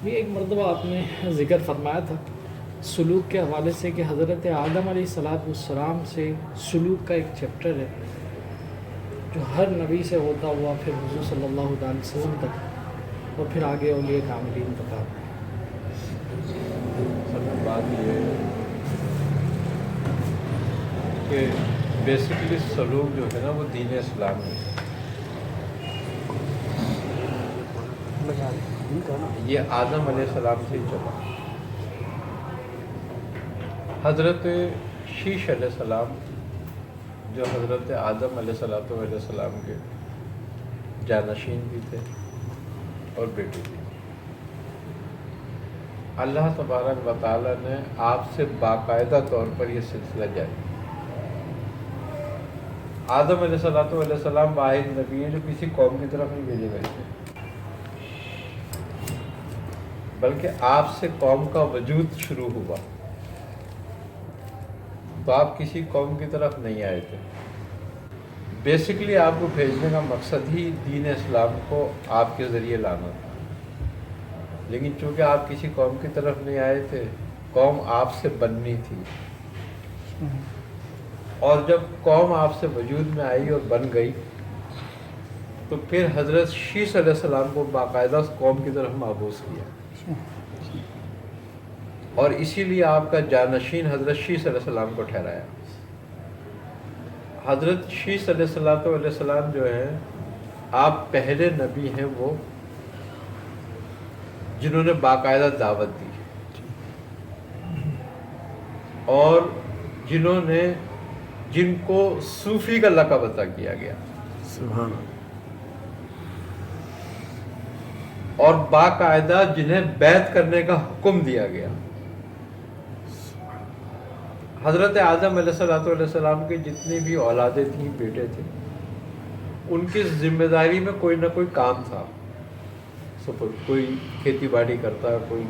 بھی ایک مرتبہ آپ نے ذکر فرمایا تھا سلوک کے حوالے سے کہ حضرت آدم علیہ السلام سے سلوک کا ایک چیپٹر ہے جو ہر نبی سے ہوتا ہوا پھر حضور صلی اللہ علیہ وسلم تک اور پھر آگے اولیاء کاملین تک آتا ہے۔ بات یہ ہے کہ بیسکلی سلوک جو ہے نا وہ دین اسلام ہے، یہ آدم علیہ السلام سے ہی چلا۔ حضرت شیش علیہ السلام جو حضرت آدم علیہ السلام کے جانشین بھی تھے اور بیٹے بھی، اللہ تبارک و تعالیٰ نے آپ سے باقاعدہ طور پر یہ سلسلہ جاری کیا۔ آدم علیہ السلام واحد نبی ہیں جو کسی قوم کی طرف نہیں بھیجے گئے تھے، بلکہ آپ سے قوم کا وجود شروع ہوا، تو آپ کسی قوم کی طرف نہیں آئے تھے۔ بیسکلی آپ کو بھیجنے کا مقصد ہی دین اسلام کو آپ کے ذریعے لانا تھا، لیکن چونکہ آپ کسی قوم کی طرف نہیں آئے تھے، قوم آپ سے بننی تھی، اور جب قوم آپ سے وجود میں آئی اور بن گئی تو پھر حضرت شیش علیہ السلام کو باقاعدہ اس قوم کی طرف مابعوث کیا، اور اسی لیے آپ کا جانشین حضرت شیش علیہ السلام کو ٹھہرایا۔ حضرت شیش علیہ السلام جو ہیں آپ پہلے نبی ہیں وہ جنہوں نے باقاعدہ دعوت دی اور جن کو صوفی کا لقب عطا کیا گیا، سبحان اللہ، اور باقاعدہ جنہیں بیعت کرنے کا حکم دیا گیا۔ حضرت آدم علیہ السلام کی جتنی بھی اولادیں تھیں، بیٹے تھے، ان کی ذمہ داری میں کوئی نہ کوئی کام تھا، کوئی کھیتی باڑی کرتا، کوئی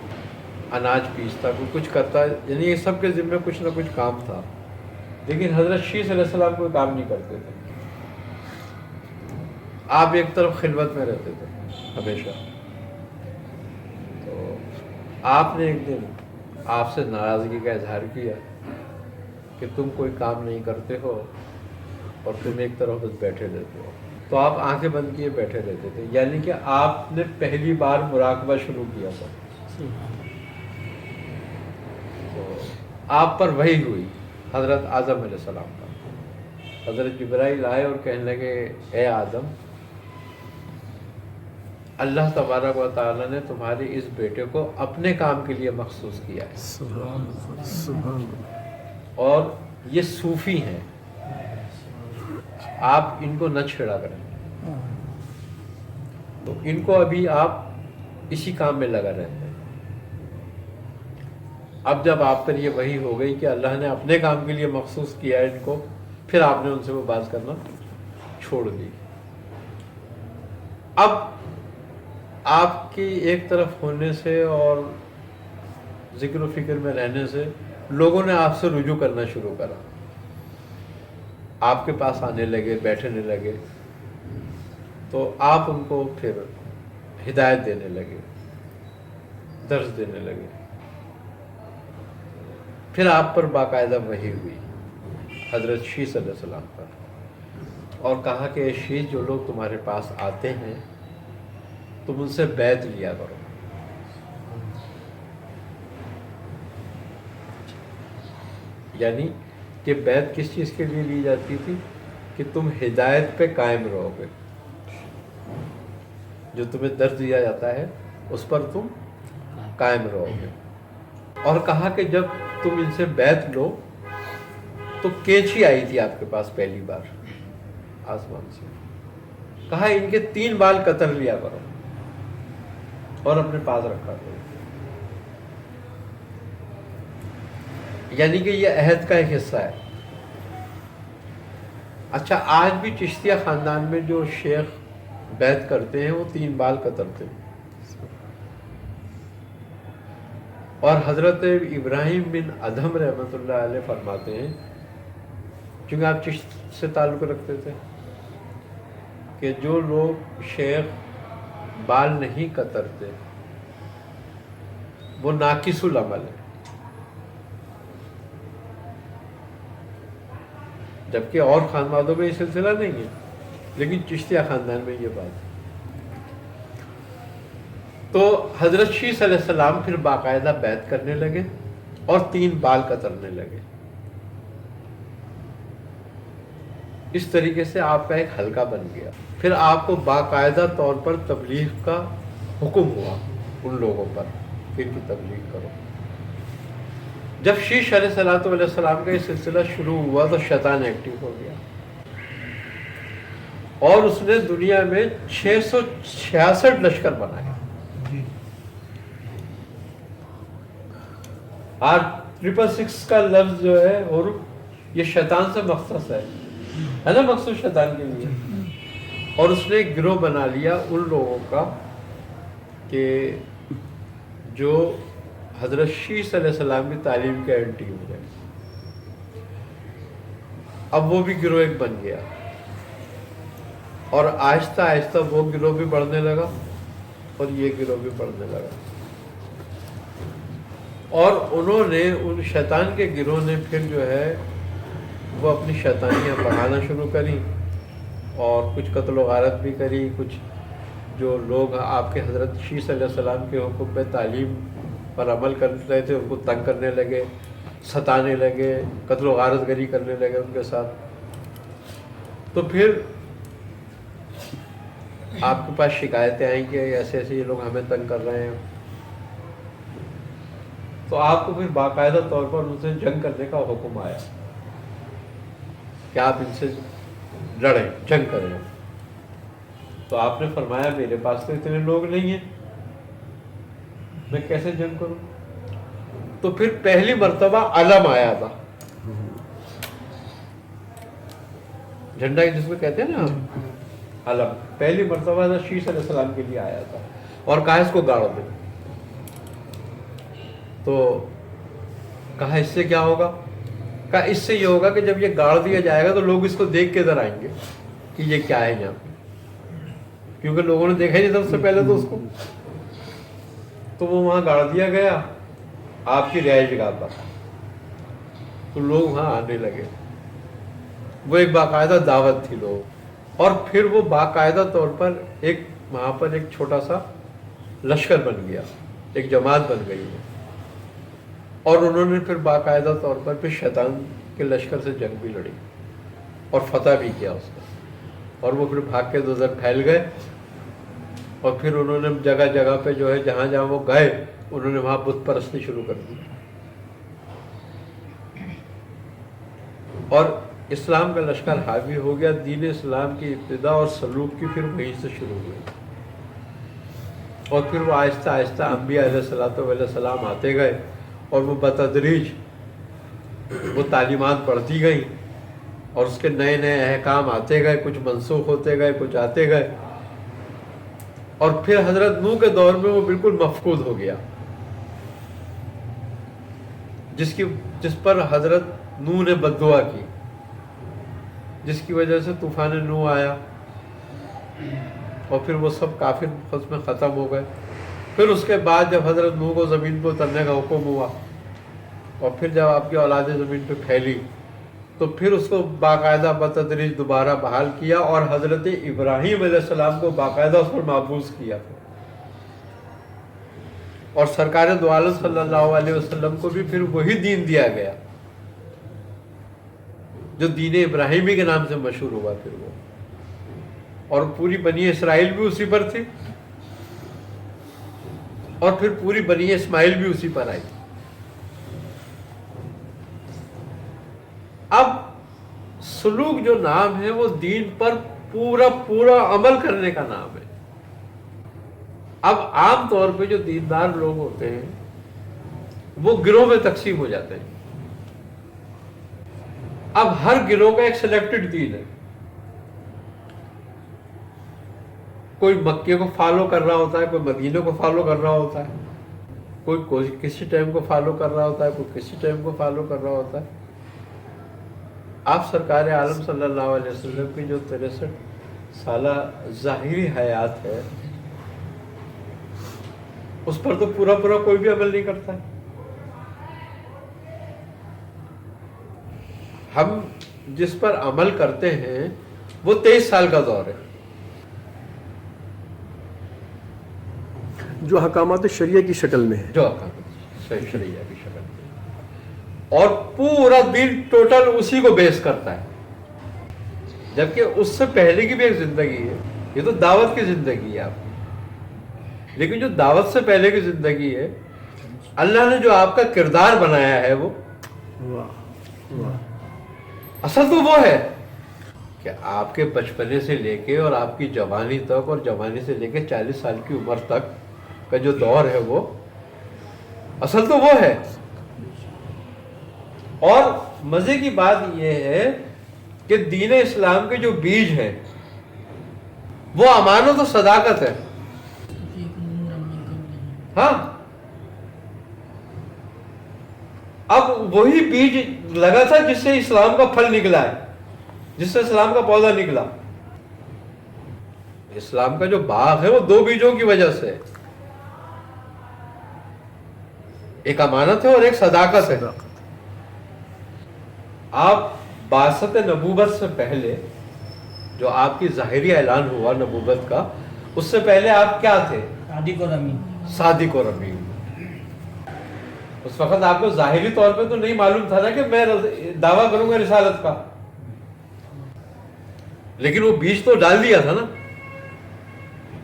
اناج پیستا، کوئی کچھ کرتا، یعنی یہ سب کے ذمہ کچھ نہ کچھ کام تھا، لیکن حضرت شیش علیہ السلام کوئی کام نہیں کرتے تھے۔ آپ ایک طرف خلوت میں رہتے تھے ہمیشہ۔ تو آپ نے ایک دن آپ سے ناراضگی کا اظہار کیا کہ تم کوئی کام نہیں کرتے ہو اور تم ایک طرف بس بیٹھے رہتے ہو۔ تو آپ آنکھیں بند کیے بیٹھے رہتے تھے، یعنی کہ آپ نے پہلی بار مراقبہ شروع کیا تھا۔ تو آپ پر وحی ہوئی حضرت آدم علیہ السلام پر۔ حضرت جبرائیل آئے اور کہنے لگے اے آدم، اللہ تبارک و تعالیٰ نے تمہارے اس بیٹے کو اپنے کام کے لیے مخصوص کیا ہے، سبحان اللہ، سبحان اللہ، اور یہ صوفی ہیں، آپ ان کو نہ چھیڑا کریں۔ تو ان کو ابھی آپ اسی کام میں لگا رہتے ہیں۔ اب جب آپ پر یہ وحی ہو گئی کہ اللہ نے اپنے کام کے لیے مخصوص کیا ہے ان کو، پھر آپ نے ان سے وہ بات کرنا چھوڑ دی۔ اب آپ کی ایک طرف ہونے سے اور ذکر و فکر میں رہنے سے لوگوں نے آپ سے رجوع کرنا شروع کرا، آپ کے پاس آنے لگے، بیٹھنے لگے، تو آپ ان کو پھر ہدایت دینے لگے، درس دینے لگے۔ پھر آپ پر باقاعدہ وحی ہوئی حضرت شیش علیہ السلام پر، اور کہا کہ اے شیش، جو لوگ تمہارے پاس آتے ہیں تم ان سے بیعت لیا کرو۔ یعنی کہ بیعت کس چیز کے لیے لی جاتی تھی؟ کہ تم ہدایت پہ قائم رہو گے، جو تمہیں درس دیا جاتا ہے اس پر تم قائم رہو گے۔ اور کہا کہ جب تم ان سے بیعت لو تو کینچی آئی تھی آپ کے پاس پہلی بار آسمان سے، کہا ان کے 3 بال قطر لیا کرو اور اپنے پاس رکھا کرو، یعنی کہ یہ عہد کا ایک حصہ ہے۔ اچھا، آج بھی چشتیہ خاندان میں جو شیخ بیعت کرتے ہیں وہ 3 بال قطرتے ہیں، اور حضرت ابراہیم بن ادھم رحمۃ اللہ علیہ فرماتے ہیں، چونکہ آپ چشت سے تعلق رکھتے تھے، کہ جو لوگ شیخ بال نہیں قطرتے وہ ناقص العمل ہے، جبکہ اور خاندانوں میں یہ سلسلہ نہیں ہے، لیکن چشتیہ خاندان میں یہ بات ہے۔ تو حضرت شیس علیہ السلام پھر باقاعدہ بیعت کرنے لگے اور 3 بال کترنے لگے۔ اس طریقے سے آپ کا ایک حلقہ بن گیا۔ پھر آپ کو باقاعدہ طور پر تبلیغ کا حکم ہوا ان لوگوں پر، پھر کی تبلیغ کرو۔ جب شیش علیہ السلام کا یہ سلسلہ شروع ہوا تو شیطان ایکٹیو ہو گیا، اور اس نے دنیا میں 666 لشکر بنائے۔ آج 666 کا لفظ جو ہے اور یہ شیطان سے مخصوص ہے نا، مخصوص شیطان کے لیے۔ اور اس نے ایک گروہ بنا لیا ان لوگوں کا کہ جو حضرت شیس علیہ السلام کی تعلیم کے اینٹی ہو گئے۔ اب وہ بھی گروہ ایک بن گیا، اور آہستہ آہستہ وہ گروہ بھی بڑھنے لگا اور یہ گروہ بھی بڑھنے لگا، اور انہوں نے ان شیطان کے گروہ نے پھر جو ہے وہ اپنی شیطانیاں بڑھانا شروع کری، اور کچھ قتل و غارت بھی کری۔ کچھ جو لوگ آپ کے حضرت شیس علیہ السلام کے حکم پہ تعلیم پر عمل کر رہے تھے ان کو تنگ کرنے لگے، ستانے لگے، قتل و غارت گری کرنے لگے ان کے ساتھ۔ تو پھر آپ کے پاس شکایتیں آئیں کہ ایسے ایسے یہ لوگ ہمیں تنگ کر رہے ہیں، تو آپ کو پھر باقاعدہ طور پر ان سے جنگ کرنے کا حکم آیا کہ آپ ان سے لڑیں، جنگ کریں۔ تو آپ نے فرمایا میرے پاس تو اتنے لوگ نہیں ہیں، میں کیسے جنگ کروں؟ تو پھر پہلی مرتبہ علم آیا تھا، جھنڈا جس میں کہتے ہیں نا علم، پہلی مرتبہ شیس علیہ السلام کے لیے آیا تھا، اور کہا اس کو گاڑ دے۔ تو کہا اس سے کیا ہوگا؟ کہا اس سے یہ ہوگا کہ جب یہ گاڑ دیا جائے گا تو لوگ اس کو دیکھ کے ادھر آئیں گے کہ یہ کیا ہے یہاں پہ، کیونکہ لوگوں نے دیکھا ہی نہیں تھا اس سے پہلے تو اس کو۔ تو وہ وہاں گاڑ دیا گیا آپ کی رہائش گاہ پر، تو لوگ وہاں آنے لگے۔ وہ ایک باقاعدہ دعوت تھی لوگ، اور پھر وہ باقاعدہ طور پر ایک وہاں پر ایک چھوٹا سا لشکر بن گیا، ایک جماعت بن گئی ہے، اور انہوں نے پھر باقاعدہ طور پر پھر شیطان کے لشکر سے جنگ بھی لڑی اور فتح بھی کیا اس کا، اور وہ پھر بھاگ کے ادھر پھیل گئے، اور پھر انہوں نے جگہ جگہ پہ جو ہے جہاں جہاں وہ گئے انہوں نے وہاں بت پرستی شروع کر دی، اور اسلام کا لشکر حاوی ہو گیا۔ دین اسلام کی ابتدا اور سلوک کی پھر وہیں سے شروع ہوئی، اور پھر وہ آہستہ آہستہ انبیاء علیہ السلام آتے گئے، اور وہ بتدریج وہ تعلیمات بڑھتی گئیں، اور اس کے نئے نئے احکام آتے گئے، کچھ منسوخ ہوتے گئے، کچھ آتے گئے، اور پھر حضرت نوح کے دور میں وہ بالکل مفقود ہو گیا، جس پر حضرت نوح نے بد دعا کی، جس کی وجہ سے طوفان نوح آیا، اور پھر وہ سب کافر میں ختم ہو گئے۔ پھر اس کے بعد جب حضرت نوح کو زمین پہ اترنے کا حکم ہوا، اور پھر جب آپ کی اولاد زمین پہ پھیلی، تو پھر اس کو باقاعدہ بتدریج دوبارہ بحال کیا، اور حضرت ابراہیم علیہ السلام کو باقاعدہ اس پر معبوس کیا، اور سرکار دو عالم صلی اللہ علیہ وسلم کو بھی پھر وہی دین دیا گیا جو دین ابراہیمی کے نام سے مشہور ہوا پھر وہ، اور پوری بنی اسرائیل بھی اسی پر تھی، اور پھر پوری بنی اسماعیل بھی اسی پر آئی۔ اب سلوک جو نام ہے وہ دین پر پورا عمل کرنے کا نام ہے۔ اب عام طور پہ جو دیندار لوگ ہوتے ہیں وہ گروہ میں تقسیم ہو جاتے ہیں۔ اب ہر گروہ کا ایک سلیکٹڈ دین ہے، کوئی مکے کو فالو کر رہا ہوتا ہے، کوئی مدینے کو فالو کر رہا ہوتا ہے، کوئی کسی ٹائم کو فالو کر رہا ہوتا ہے، کوئی کسی ٹائم کو فالو کر رہا ہوتا ہے۔ آپ سرکار عالم صلی اللہ علیہ وسلم کی جو 63 سالہ ظاہری حیات ہے، اس پر تو پورا پورا کوئی بھی عمل نہیں کرتا ہے. ہم جس پر عمل کرتے ہیں وہ 23 سال کا دور ہے. جو احکامات شریعہ کی شکل میں ہے. جو شریعہ کی شکل میں، اور پورا دین ٹوٹل اسی کو بیس کرتا ہے. جبکہ اس سے پہلے کی بھی ایک زندگی ہے. یہ تو دعوت کی زندگی ہے آپ کی، لیکن جو دعوت سے پہلے کی زندگی ہے، اللہ نے جو آپ کا کردار بنایا ہے، وہ واہ واہ. اصل تو وہ ہے کہ آپ کے بچپنے سے لے کے اور آپ کی جوانی تک، اور جوانی سے لے کے 40 سال کی عمر تک کا جو دور ہے، وہ اصل تو وہ ہے. اور مزے کی بات یہ ہے کہ دین اسلام کے جو بیج ہیں وہ امانت و صداقت ہے. ہاں، اب وہی بیج لگا تھا جس سے اسلام کا پھل نکلا ہے، جس سے اسلام کا پودا نکلا. اسلام کا جو باغ ہے وہ 2 بیجوں کی وجہ سے، ایک امانت ہے اور ایک صداقت ہے. آپ بعثت نبوت سے پہلے جو آپ کی ظاہری اعلان ہوا نبوت کا، اس سے پہلے آپ کیا تھے؟ صادق اور امین. اس وقت آپ کو ظاہری طور پہ تو نہیں معلوم تھا نا کہ میں دعویٰ کروں گا رسالت کا، لیکن وہ بیج تو ڈال دیا تھا نا،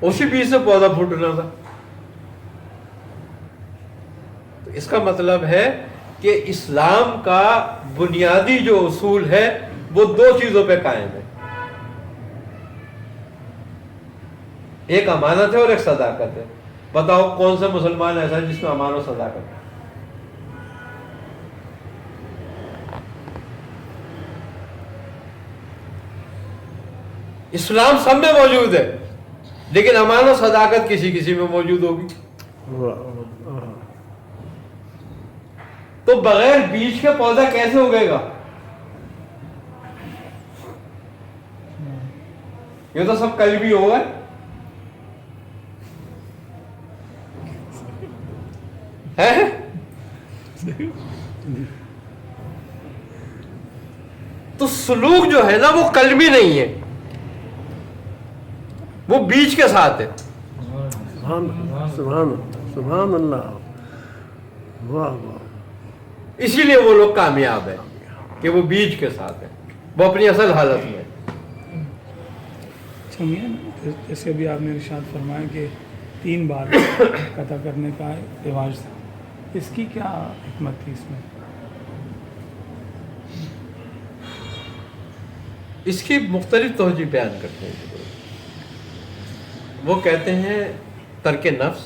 اسی بیج سے پودا پھوٹنا تھا. تو اس کا مطلب ہے کہ اسلام کا بنیادی جو اصول ہے وہ 2 چیزوں پہ قائم ہے، ایک امانت ہے اور ایک صداقت ہے. بتاؤ کون سا مسلمان ایسا ہے جس میں امانت و صداقت ہے؟ اسلام سب میں موجود ہے، لیکن امانت و صداقت کسی کسی میں موجود ہوگی. تو بغیر بیج کے پودا کیسے اگے گا؟ یہ تو سب کل بھی ہوگا. تو سلوک جو ہے نا وہ قلبی نہیں ہے، وہ بیج کے ساتھ ہے. سبحان اللہ. واہ واہ. اسی لیے وہ لوگ کامیاب ہیں کہ وہ بیج کے ساتھ ہیں، وہ اپنی اصل حالت میں. جیسے ابھی آپ نے ارشاد فرمایا کہ 3 بار قطع کرنے کا رواج تھا، اس کی کیا حکمت تھی اس میں؟ اس کی مختلف توجہ بیان کرتے ہیں. وہ کہتے ہیں ترک نفس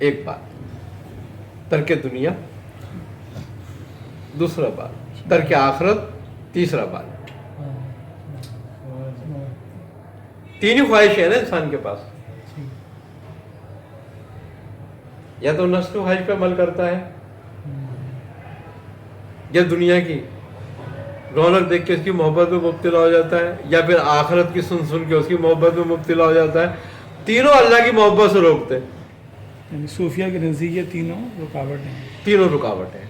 ایک بات، ترک دنیا دوسرا بات، ترک آخرت تیسرا بات. 3 ہی خواہشیں ہیں نا انسان کے پاس. یا تو نفس کی خواہش پہ عمل کرتا ہے، یا دنیا کی رونق دیکھ کے اس کی محبت میں مبتلا ہو جاتا ہے، یا پھر آخرت کی سن سن کے اس کی محبت میں مبتلا ہو جاتا ہے. تینوں اللہ کی محبت سے روکتے ہیں. یعنی صوفیہ کے نزدیک یہ تینوں رکاوٹیں ہیں. تینوں رکاوٹیں ہیں.